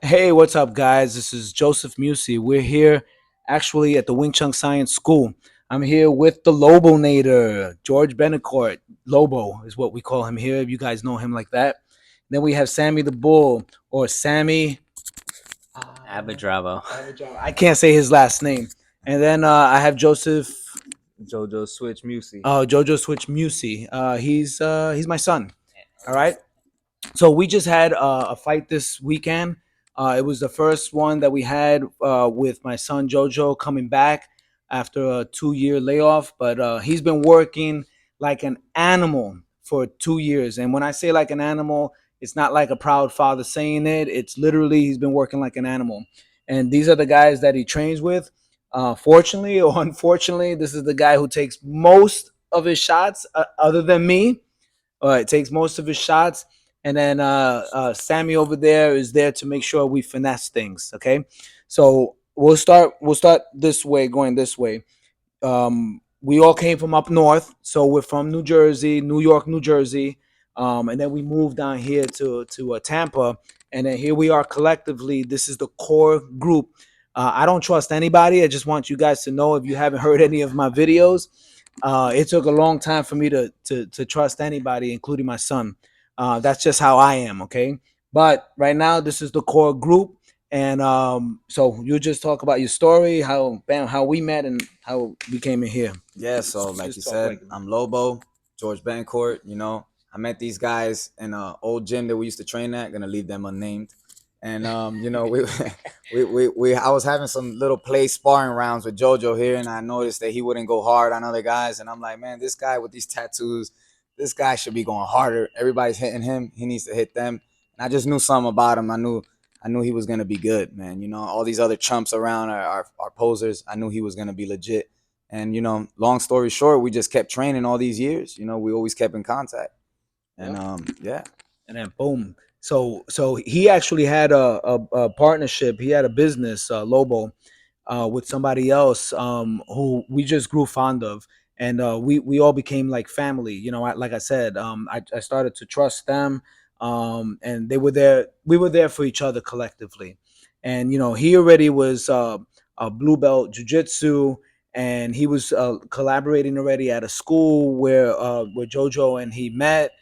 Hey, what's up, guys? This is Joseph Musi. We're here actually at the Wing Chun Science School. I'm here with the Lobonator, George Benacourt. Lobo is what we call him here, if you guys know him like that. Then we have Sammy the Bull, or Sammy. Abadrabo. I can't say his last name. And then I have Joseph JoJo Switch Musi. Jojo Switch Musi. He's my son. All right. So we just had a fight this weekend. It was the first one that we had with my son Jojo coming back after a 2 year layoff. But he's been working like an animal for 2 years. And when I say like an animal, it's not like a proud father saying it. It's literally he's been working like an animal. And these are the guys that he trains with. Fortunately or unfortunately, this is the guy who takes most of his shots, other than me. It takes most of his shots, and then Sammy over there is there to make sure we finesse things. Okay, so we'll start. We'll start this way, going this way. We all came from up north, so we're from New Jersey, New York, New Jersey, and then we moved down here to Tampa, and then here we are collectively. This is the core group. I don't trust anybody. I just want you guys to know if you haven't heard any of my videos, it took a long time for me to trust anybody, including my son. That's just how I am. Okay, but right now this is the core group, and so you just talk about your story, how we met, and how we came in here. Yeah, so like Just you talk said, like I'm Lobo, George Bancourt. I met these guys in an old gym that we used to train at. Gonna leave them unnamed. And we, I was having some little play sparring rounds with JoJo here, and I noticed that he wouldn't go hard on other guys. And I'm like, man, this guy with these tattoos, this guy should be going harder. Everybody's hitting him. He needs to hit them. And I just knew something about him. I knew he was gonna be good, man. All these other chumps around are posers. I knew he was gonna be legit. And long story short, we just kept training all these years. We always kept in contact. And yeah. and then boom. So he actually had a partnership. He had a business, Lobo, with somebody else who we just grew fond of, and we all became like family. Like I said, I started to trust them, and they were there. We were there for each other collectively, and he already was a blue belt jujitsu, and he was collaborating already at a school where Jojo and he met,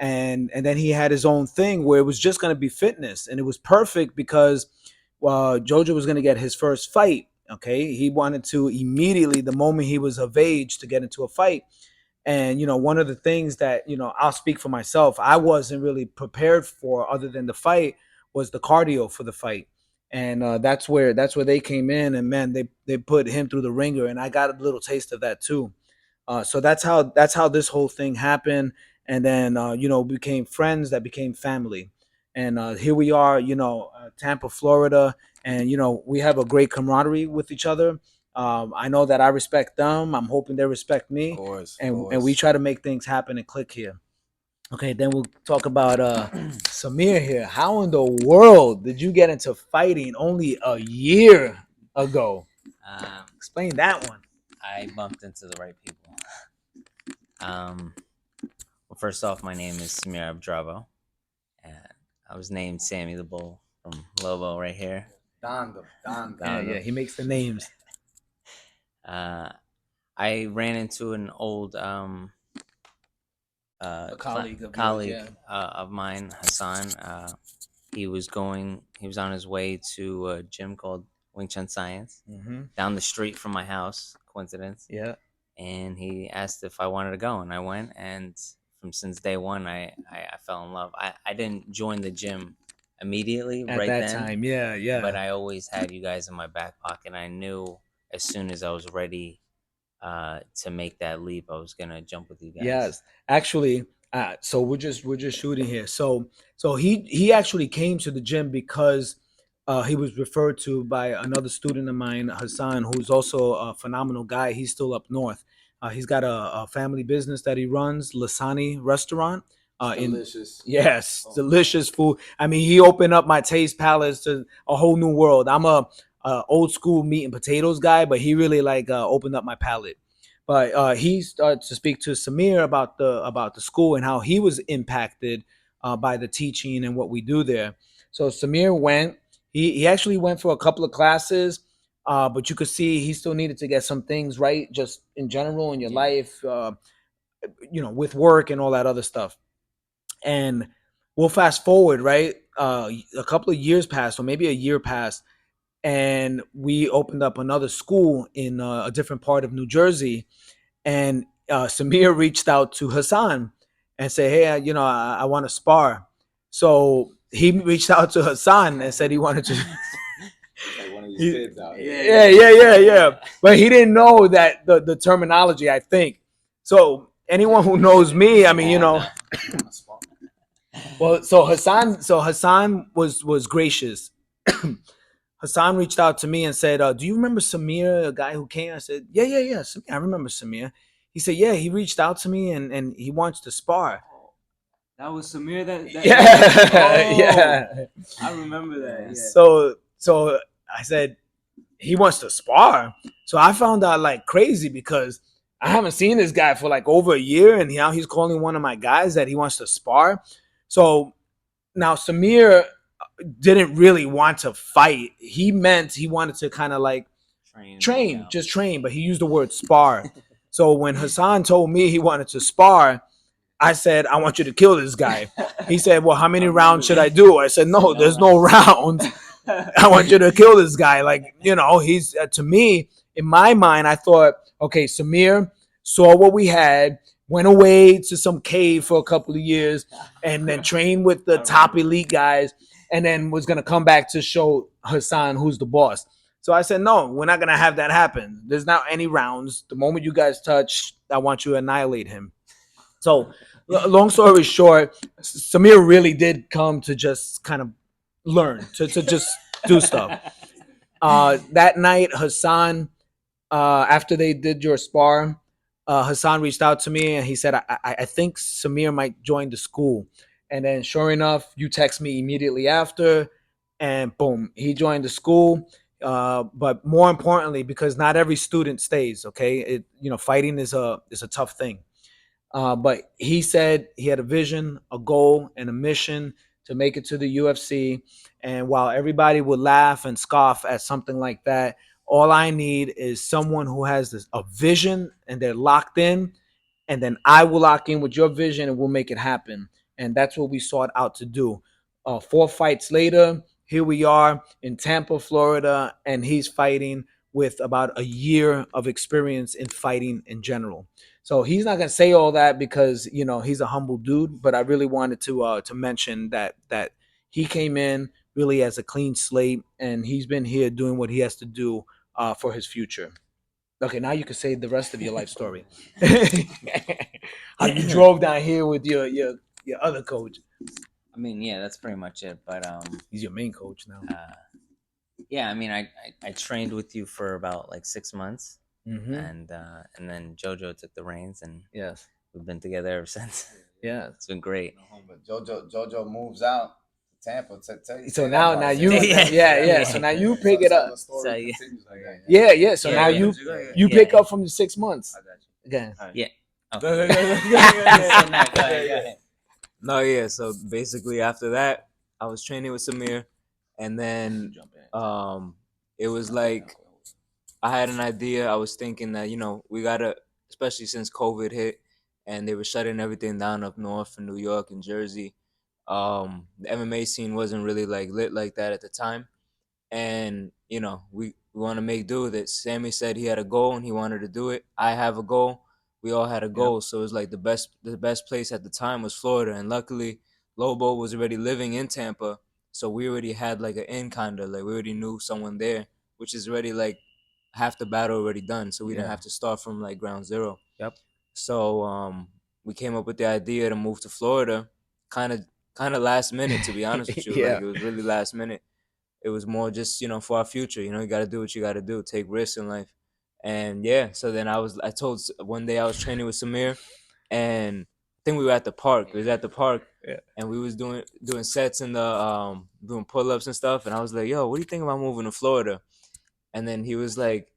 and then he had his own thing where it was just going to be fitness, and it was perfect because Jojo was going to get his first fight. Okay, he wanted to immediately, the moment he was of age, to get into a fight. And one of the things that I'll speak for myself, I wasn't really prepared for, other than the fight, was the cardio for the fight. And that's where they came in, and man, they put him through the ringer, and I got a little taste of that too. So that's how this whole thing happened, and then became friends that became family, and here we are, Tampa, Florida, and we have a great camaraderie with each other. I know that I respect them. I'm hoping they respect Of me, course, of and we course. try to make things happen and click here. Okay, then we'll talk about Samir here. How in the world did you get into fighting only a year ago? Um, Explain that one. I bumped into the right people. Um, well, first off, my name is Samir Abdravo, and I was named Sammy the Bull from Lobo right here. Dondo, Dondo. Yeah, he makes the names. Uh, I ran into an old A colleague of yours, colleague yeah. of mine, Hassan. He was on his way to a gym called Wing Chun Science Mm-hmm. down the street from my house. Coincidence. Yeah. And he asked if I wanted to go, and I went. And from since day one, I fell in love. I didn't join the gym immediately At right that then, time, yeah, but yeah. I always had you guys in my back pocket. I knew as soon as I was ready to make that leap, I was gonna jump with you guys. Yes, actually, so we're just shooting here. So he actually came to the gym because he was referred to by another student of mine, Hassan, who's also a phenomenal guy. He's still up north. He's got a family business that he runs, Lasani Restaurant. In Delicious. Yes, Oh. delicious food. I mean, he opened up my taste palace to a whole new world. I'm a old school meat and potatoes guy, but he really like opened up my palate. But he started to speak to Samir about the school and how he was impacted by the teaching and what we do there. So Samir went. He actually went for a couple of classes, but you could see he still needed to get some things right, just in general in your Yeah. life, with work and all that other stuff. And we'll fast forward, right? A couple of years passed, or maybe a year passed, and we opened up another school in a different part of New Jersey. And Samir reached out to Hassan and said, "Hey, I want to spar." So he reached out to Hassan and said he wanted to. Like one of these He- kids out here. yeah. But he didn't know that the terminology, I think. So anyone who knows me, I mean, well, so Hassan was gracious. Hassan reached out to me and said, "Do you remember Samir, a guy who came?" I said, "Yeah, Samir, I remember Samir." He said, "Yeah, he reached out to me and he wants to spar." That was Samir. Yeah, Oh, yeah. I remember that. Yeah. So I said he wants to spar. So I found out like crazy because I haven't seen this guy for like over a year, and now he's calling one of my guys that he wants to spar. So now Samir didn't really want to fight. He meant he wanted to kind of like train, just train, but he used the word spar. So when Hassan told me he wanted to spar, I said, "I want you to kill this guy." He said, "Well, how many rounds should I do?" I said, "No, there's no rounds. I want you to kill this guy." Like, he's to me, in my mind, I thought, okay, Samir saw what we had, went away to some cave for a couple of years, and then trained with the top elite guys, and then was gonna come back to show Hassan who's the boss. So I said, "No, we're not gonna have that happen. There's not any rounds. The moment you guys touch, I want you to annihilate him." So, long story short, Samir really did come to just kind of learn, to just do stuff. That night, Hassan, after they did your spar, Hassan reached out to me and he said, I think Samir might join the school. And then, sure enough, you text me immediately after, and boom, he joined the school. But more importantly, because not every student stays, okay? Fighting is a tough thing. But he said he had a vision, a goal, and a mission to make it to the UFC. And while everybody would laugh and scoff at something like that, all I need is someone who has a vision and they're locked in, and then I will lock in with your vision and we'll make it happen. And that's what we sought out to do. 4 fights later, here we are in Tampa, Florida, and he's fighting with about a year of experience in fighting in general. So he's not gonna say all that because he's a humble dude, but I really wanted to mention that he came in really as a clean slate, and he's been here doing what he has to do for his future. Okay, now you can say the rest of your life story. How you drove down here with your other coach. I mean, yeah, that's pretty much it. But He's your main coach now. yeah, I mean, I trained with you for about like 6 months, Mm-hmm. and then JoJo took the reins, and Yes. we've been together ever since. Yeah. It's been great. But Jojo moves out to Tampa. So now you Yeah. yeah. So now you pick it up. So, yeah. Yeah. So Yeah, now yeah. you Yeah. pick up from the 6 months. Again. Yeah. Go Okay. ahead. So, no, go ahead. No, yeah. So basically, after that, I was training with Samir, and then it was like I had an idea. I was thinking that we gotta, especially since COVID hit, and they were shutting everything down up north in New York and Jersey. The MMA scene wasn't really like lit like that at the time, and we want to make do with it. Sammy said he had a goal and he wanted to do it. I have a goal. We all had a goal, so it was like the best place at the time was Florida, and luckily Lobo was already living in Tampa, so we already had like an in kind of like we already knew someone there, which is already like half the battle already done, so we didn't Yeah. have to start from like ground zero. Yep. So we came up with the idea to move to Florida, kind of last minute, to be honest with you. Yeah. Like it was really last minute. It was more just for our future. You got to do what you got to do, take risks in life. And yeah, so then I told one day I was training with Samir, and I think we were at the park. We was at the park, Yeah. and we was doing sets in the doing pull ups and stuff. And I was like, "Yo, what do you think about moving to Florida?" And then he was like,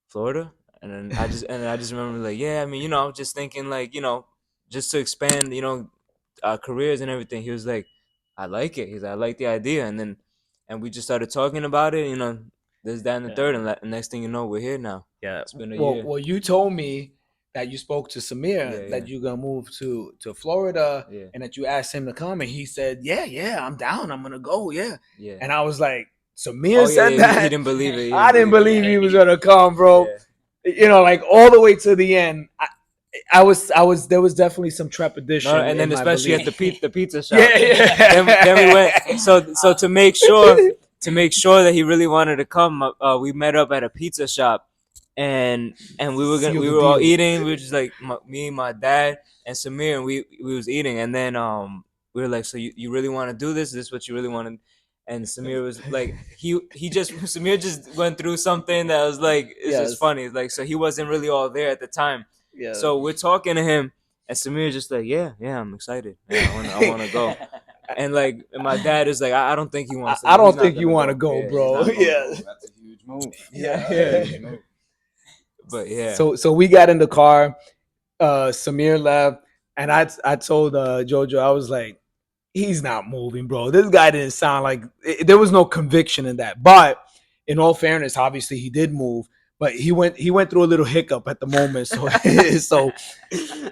"Florida?" And then I just remember like, "Yeah, I mean, just thinking like, just to expand, our careers and everything." He was like, "I like it." He's like, "I like the idea." and we just started talking about it. You know, this, that, and the third, and next thing you know, we're here now. Yeah. It's been a Well, year. well, you told me that you spoke to Samir Yeah, that yeah. you're gonna move to Florida, Yeah. and that you asked him to come, and he said, "Yeah, I'm down. I'm gonna go." Yeah, Yeah. and I was like, Samir Oh yeah, said yeah. He that. didn't believe it. He I didn't believe it. he was gonna come, bro. Yeah. You know, like all the way to the end. I was. There was definitely some trepidation No, and then in my especially belief. at the pizza shop. Yeah, yeah. Then we went. So to make sure that he really wanted to come, we met up at a pizza shop, and Seal we the were all deal. eating. We were just like me, my dad, and Samir, and we was eating, and then we were like, so you really want to do this? Is this what you really want to? And Samir was like, Samir just went through something that was like, it's Yes. just funny. Like, so he wasn't really all there at the time. Yeah. So we're talking to him, and Samir just like, yeah, I'm excited. Yeah, I want to go. And like, and my dad is like, I don't think he wants to. I don't He's not think you gonna want to go, Yeah, bro. He's not gonna Yeah. go. That's a huge move. Yeah. That's a huge move. But yeah. So we got in the car. Samir left, and I told Jojo, I was like, he's not moving, bro. This guy didn't sound like there was no conviction in that. But in all fairness, obviously he did move, but he went through a little hiccup at the moment, so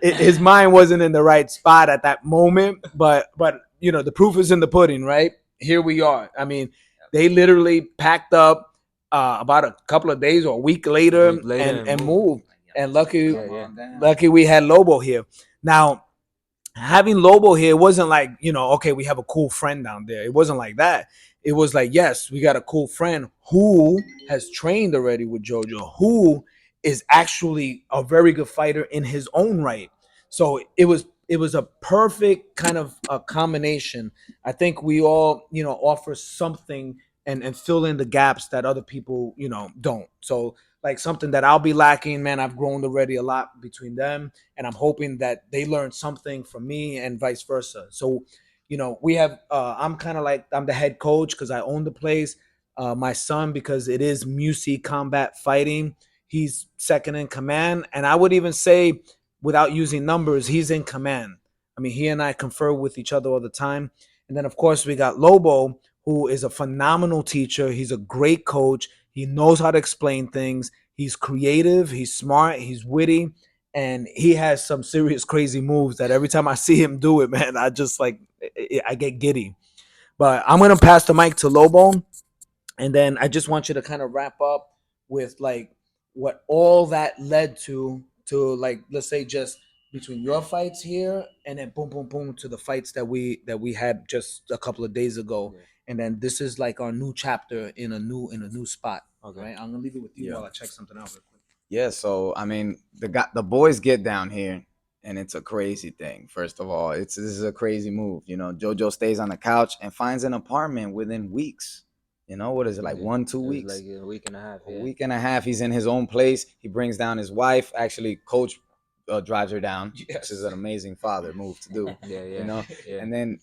his mind wasn't in the right spot at that moment. But you know, the proof is in the pudding, right? Here we are. I mean, they literally packed up about a couple of days or a week later, and moved. And lucky we had Lobo here. Now, having Lobo here wasn't like, you know, okay, we have a cool friend down there. It wasn't like that. It was like, yes, we got a cool friend who has trained already with JoJo, who is actually a very good fighter in his own right. So it was a perfect kind of a combination. I think we all, you know, offer something and fill in the gaps that other people, you know, don't. So like something that I'll be lacking, man, I've grown already a lot between them, and I'm hoping that they learn something from me and vice versa. So, you know, we have I'm kind of like I'm the head coach because I own the place. My son, because it is Musi Combat Fighting, he's second in command, and I would even say, without using numbers, he's in command. I mean, he and I confer with each other all the time. And then, of course, we got Lobo, who is a phenomenal teacher. He's a great coach. He knows how to explain things. He's creative. He's smart. He's witty. And he has some serious crazy moves that every time I see him do it, man, I just like, I get giddy. But I'm going to pass the mic to Lobo. And then I just want you to kind of wrap up with like what all that led to like, let's say, just between your fights here and then boom boom boom to the fights that we had just a couple of days ago. Yeah. And then this is like our new chapter in a new spot. Okay. Right? I'm gonna leave it with you Yeah. while I check something out real quick. Yeah, so I mean, the boys get down here, and it's a crazy thing. First of all, this is a crazy move. You know, JoJo stays on the couch and finds an apartment within weeks. You know, what is it, like Yeah. 1-2 It was weeks? like a week and a half. A Yeah. week and a half. He's in his own place. He brings down his wife. Actually, coach drives her down, Yes. which is an amazing father move to do. Yeah. You know, Yeah. and then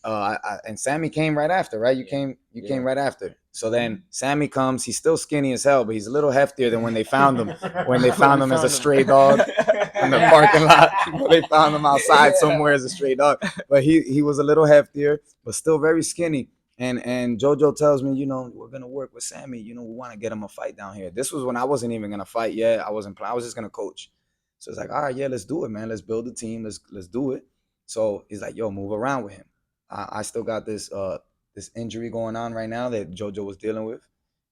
and Sammy came right after, right? You Yeah. came right after. So then Sammy comes. He's still skinny as hell, but he's a little heftier than when they found him. When they found him as a stray dog in the parking lot. They found him outside somewhere as a stray dog. But he was a little heftier, but still very skinny. And JoJo tells me, you know, we're gonna work with Sammy. You know, we want to get him a fight down here. This was when I wasn't even gonna fight yet. I was just gonna coach. So it's like, all right, yeah, let's do it, man. Let's build a team. Let's do it. So he's like, yo, move around with him. I still got this injury going on right now that JoJo was dealing with,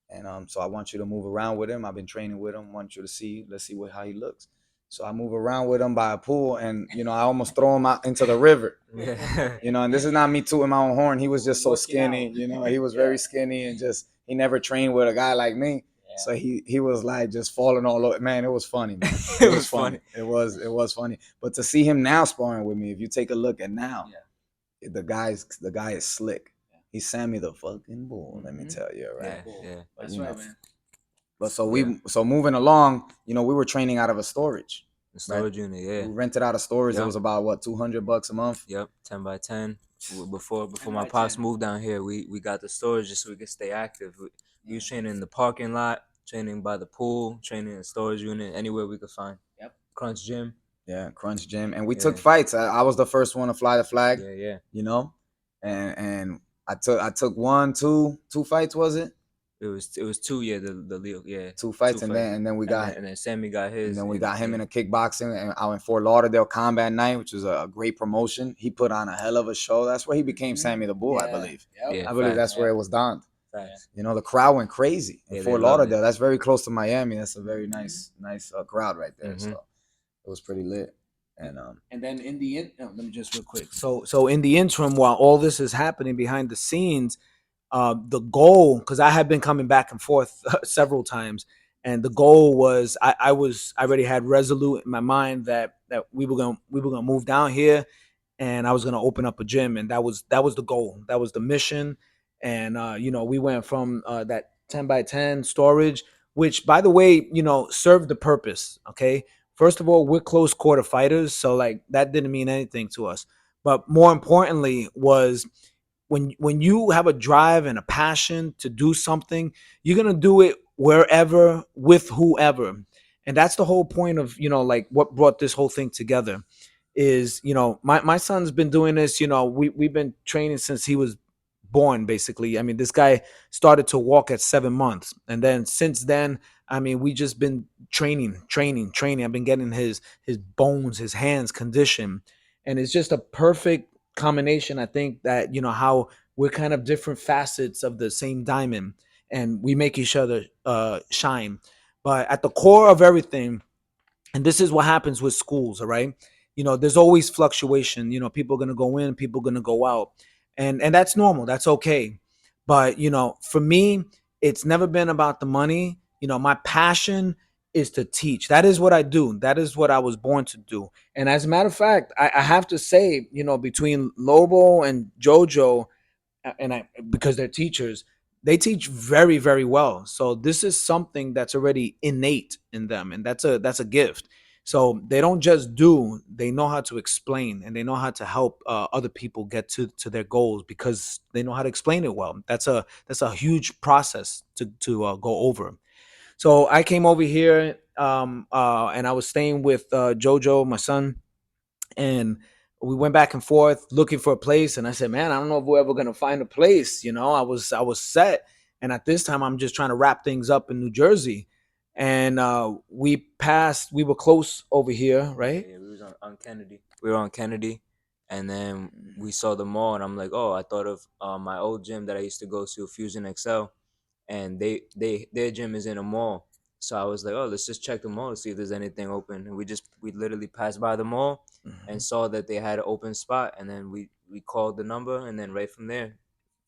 and so I want you to move around with him. I've been training with him. Want you to see, let's see how he looks. So I move around with him by a pool, and you know, I almost throw him out into the river. Yeah. You know, and this is not me tooting my own horn. He was just so skinny. You know, he was very skinny and just he never trained with a guy like me. So he was like just falling all over. Man, it was funny, man. It was funny. It was funny. But to see him now sparring with me, if you take a look at now, the guy is slick. He's Sammy the fucking bull. Let me tell you, right? Yeah. That's You know, right, man. But so moving along, you know, we were training out of a storage. The storage unit. Yeah. We rented out a storage. It Yep. was about what, $200 a month. Yep. 10 by 10. Before 10 my by pops 10. moved down here, we got the storage just so we could stay active. We was training in the parking lot, training by the pool, training in the storage unit, anywhere we could find. Yep. Crunch gym. Yeah, Crunch Gym, and we Yeah. took fights. I was the first one to fly the flag. Yeah. You know, and I took one, two fights, was it? It was two, yeah, the Leo, yeah, Two fights, two and fights. then we and got then, and then Sammy got his, him in a kickboxing and out in Fort Lauderdale Combat Night, which was a great promotion. He put on a hell of a show. That's where he became Sammy the Bull, I believe. Yeah, I believe that's facts. where it was donned. Facts. You know, the crowd went crazy in Yeah, they Fort loved Lauderdale. it. That's very close to Miami. That's a very nice crowd right there. Mhm. So it was pretty lit. And then in the let me just real quick. So in the interim, while all this is happening behind the scenes, the goal, because I had been coming back and forth several times, and the goal was I already had resolute in my mind that we were gonna move down here, and I was gonna open up a gym, and that was the goal, that was the mission. And we went from that 10 by 10 storage, which, by the way, served the purpose. Okay, first of all, we're close quarter fighters, so like that didn't mean anything to us. But more importantly was when you have a drive and a passion to do something, you're gonna do it wherever with whoever. And that's the whole point of like what brought this whole thing together is my son's been doing this. We've been training since he was born, basically. I mean, this guy started to walk at 7 months, and then since then, I mean, we just been training. I've been getting his bones, his hands conditioned, and it's just a perfect combination. I think that how we're kind of different facets of the same diamond, and we make each other shine. But at the core of everything, and this is what happens with schools, all right, there's always fluctuation. People are going to go in, people are going to go out, and that's normal, that's okay. But for me, it's never been about the money. My passion is to teach. That is what I do, that is what I was born to do. And as a matter of fact, I have to say, between Lobo and Jojo, and I because they're teachers, they teach very, very well. So this is something that's already innate in them, and that's a gift. So they don't just do; they know how to explain, and they know how to help other people get to their goals because they know how to explain it well. That's a huge process to go over. So I came over here, and I was staying with Jojo, my son, and we went back and forth looking for a place. And I said, man, I don't know if we're ever going to find a place. I was set, and at this time I'm just trying to wrap things up in New Jersey. And we were close over here, right? Yeah, we was on Kennedy. We were on Kennedy, and then we saw the mall, and I'm like, oh, I thought of my old gym that I used to go to, Fusion XL, and their gym is in a mall. So I was like, oh, let's just check the mall to see if there's anything open. And we literally passed by the mall and saw that they had an open spot, and then we called the number, and then right from there,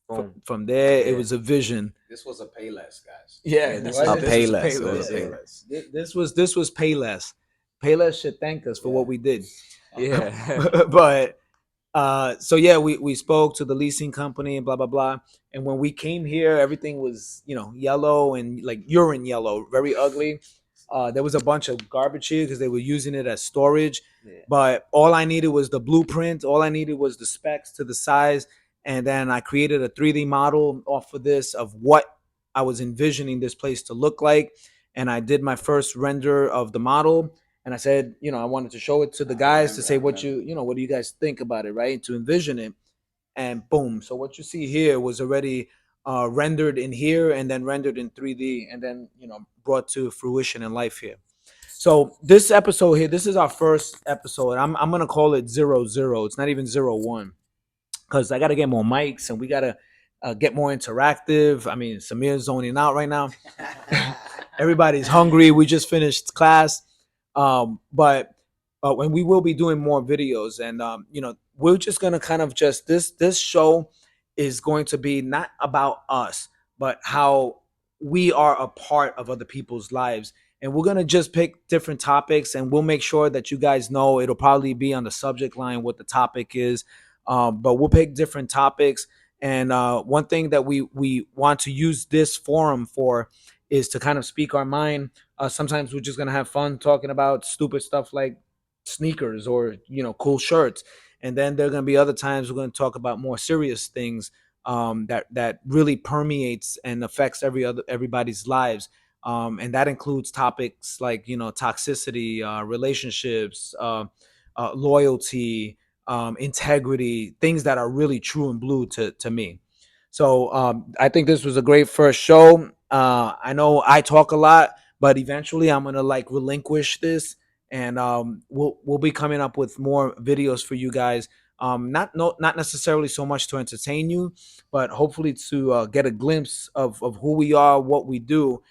boom. From there, it Yeah. was a vision. This was a Payless, guys. Yeah, Yeah, this right? was A this was Payless. It was Payless. a Yeah. Payless. This was Payless. Payless should thank us for what we did. Yeah. But so yeah, we spoke to the leasing company and blah blah blah. And when we came here, everything was yellow and like urine yellow, very ugly. There was a bunch of garbage here because they were using it as storage. Yeah. But all I needed was the blueprint. All I needed was the specs to the size, and then I created a 3D model off of this of what I was envisioning this place to look like. And I did my first render of the model, and I said, I wanted to show it to the guys to say what what do you guys think about it, right? To envision it, and boom. So what you see here was already rendered in here, and then rendered in 3D, and then brought to fruition in life here. So this episode here, this is our first episode. I'm gonna call it 00. It's not even 01 because I got to get more mics and we got to get more interactive. I mean, Samir's zoning out right now. Everybody's hungry. We just finished class, but when we will be doing more videos, and we're just gonna kind of just this show is going to be not about us, but how we are a part of other people's lives. And we're gonna just pick different topics, and we'll make sure that you guys know it'll probably be on the subject line what the topic is. But we'll pick different topics. And one thing that we want to use this forum for is to kind of speak our mind. Sometimes we're just gonna have fun talking about stupid stuff like sneakers or cool shirts, and then there are gonna be other times we're gonna talk about more serious things that really permeates and affects everybody's lives. And that includes topics like toxicity, relationships, loyalty, integrity, things that are really true and blue to me. So I think this was a great first show. I know I talk a lot, but eventually I'm gonna like relinquish this, and we'll be coming up with more videos for you guys. Not necessarily so much to entertain you, but hopefully to get a glimpse of who we are, what we do,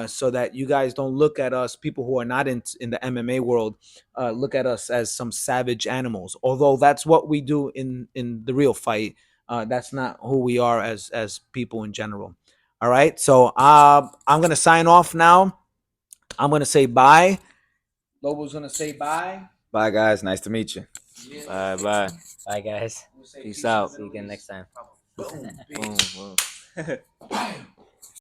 so that you guys don't look at us, people who are not in the MMA world, look at us as some savage animals. Although that's what we do in the real fight. That's not who we are as people in general. All right, so I'm gonna sign off now. I'm gonna say bye. Lobo's gonna say bye. Bye, guys. Nice to meet you. Bye bye. Bye, guys. Peace out. See you again next time. Boom, Boom, boom. Bam.